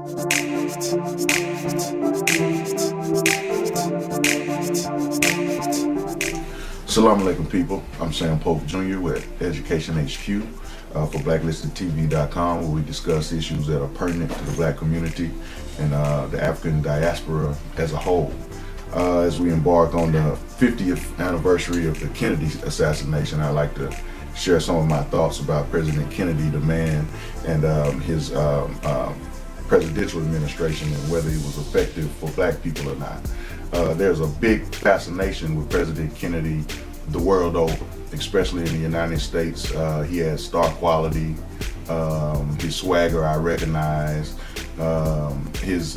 Assalamu alaikum, people. I'm Sam Pope Jr. with Education HQ for BlacklistedTV.com, where we discuss issues that are pertinent to the black community and the African diaspora as a whole. As we embark on the 50th anniversary of the Kennedy assassination, I'd like to share some of my thoughts about President Kennedy, the man, and his presidential administration and whether he was effective for black people or not. There's a big fascination with President Kennedy the world over, especially in the United States. He has star quality. His swagger I recognize. His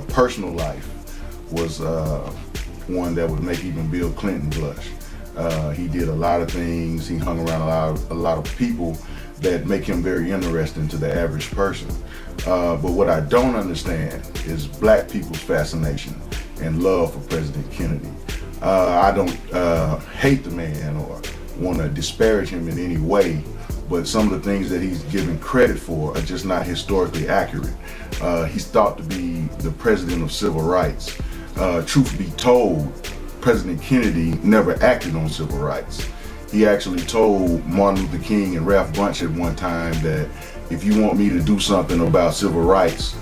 personal life was one that would make even Bill Clinton blush. He did a lot of things. He hung around a lot of people that make him very interesting to the average person. But what I don't understand is black people's fascination and love for President Kennedy. I don't hate the man or want to disparage him in any way, but some of the things that he's given credit for are just not historically accurate. He's thought to be the president of civil rights. Truth be told, President Kennedy never acted on civil rights. He actually told Martin Luther King and Ralph Bunche at one time that if you want me to do something about civil rights,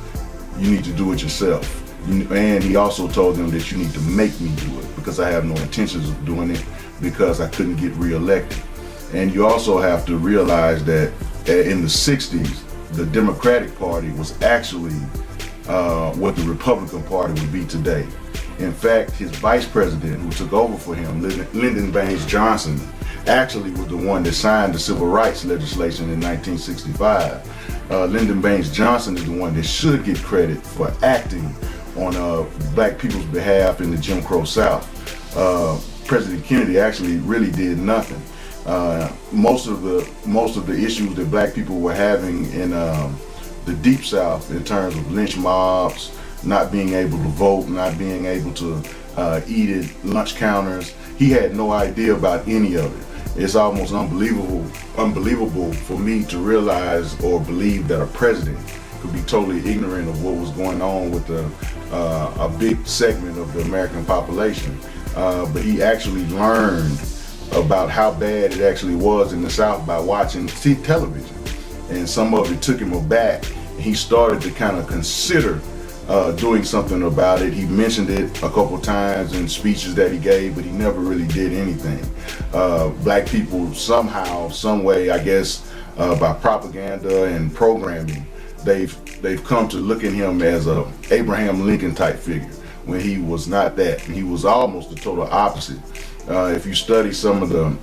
you need to do it yourself. And he also told them that you need to make me do it, because I have no intentions of doing it because I couldn't get reelected. And you also have to realize that in the 60s, the Democratic Party was actually what the Republican Party would be today. In fact, his vice president who took over for him, Lyndon Baines Johnson, actually was the one that signed the civil rights legislation in 1965. Lyndon Baines Johnson is the one that should get credit for acting on black people's behalf in the Jim Crow South. President Kennedy actually really did nothing. Most of the issues that black people were having in the Deep South, in terms of lynch mobs, not being able to vote, not being able to eat at lunch counters, he had no idea about any of it. It's almost unbelievable for me to realize or believe that a president could be totally ignorant of what was going on with a big segment of the American population. But he actually learned about how bad it actually was in the South by watching television. And some of it took him aback. He started to kind of consider doing something about it. He mentioned it a couple times in speeches that he gave, but he never really did anything. Black people somehow, some way, I guess, by propaganda and programming, they've come to look at him as a Abraham Lincoln type figure, when he was not that. He was almost the total opposite. If you study some of the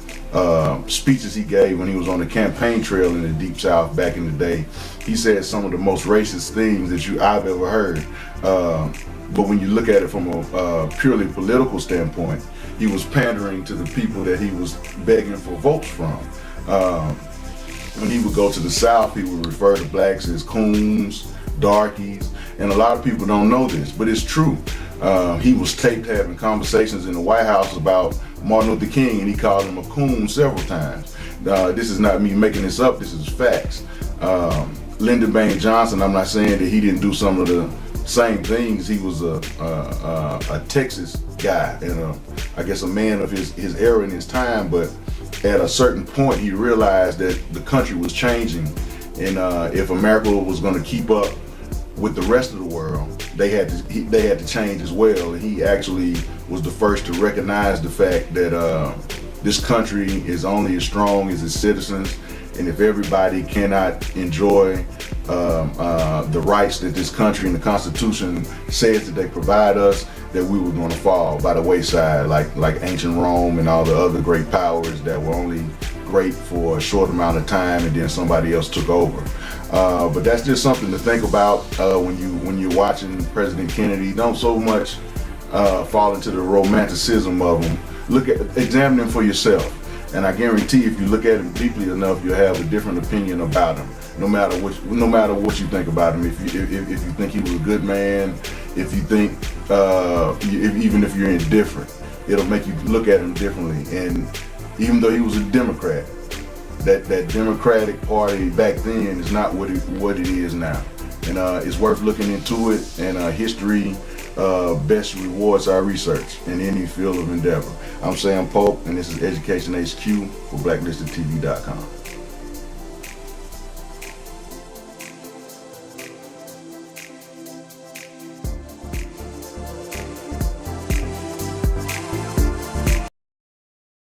speeches he gave when he was on the campaign trail in the Deep South back in the day, he said some of the most racist things that I've ever heard. But when you look at it from a purely political standpoint, he was pandering to the people that he was begging for votes from. When he would go to the South, he would refer to blacks as coons, darkies, and a lot of people don't know this, but it's true. He was taped having conversations in the White House about Martin Luther King, and he called him a coon several times. This is not me making this up, this is facts. Lyndon Baines Johnson, I'm not saying that he didn't do some of the same things. He was a Texas guy and I guess a man of his era and his time, but at a certain point he realized that the country was changing, and if America was going to keep up with the rest of the world, they had to change as well. And he actually was the first to recognize the fact that this country is only as strong as its citizens, and if everybody cannot enjoy the rights that this country and the Constitution says that they provide us, that we were going to fall by the wayside, like ancient Rome and all the other great powers that were only great for a short amount of time and then somebody else took over. But that's just something to think about when you're watching President Kennedy. Don't so much fall into the romanticism of him. Examine him for yourself, and I guarantee if you look at him deeply enough, you'll have a different opinion about him. No matter what you think about him, if you think he was a good man, if you think even if you're indifferent, it'll make you look at him differently. And even though he was a Democrat, that Democratic Party back then is not what it is now. and it's worth looking into it. And history best rewards our research in any field of endeavor. I'm Sam Pope, and this is Education HQ for BlackListedTV.com.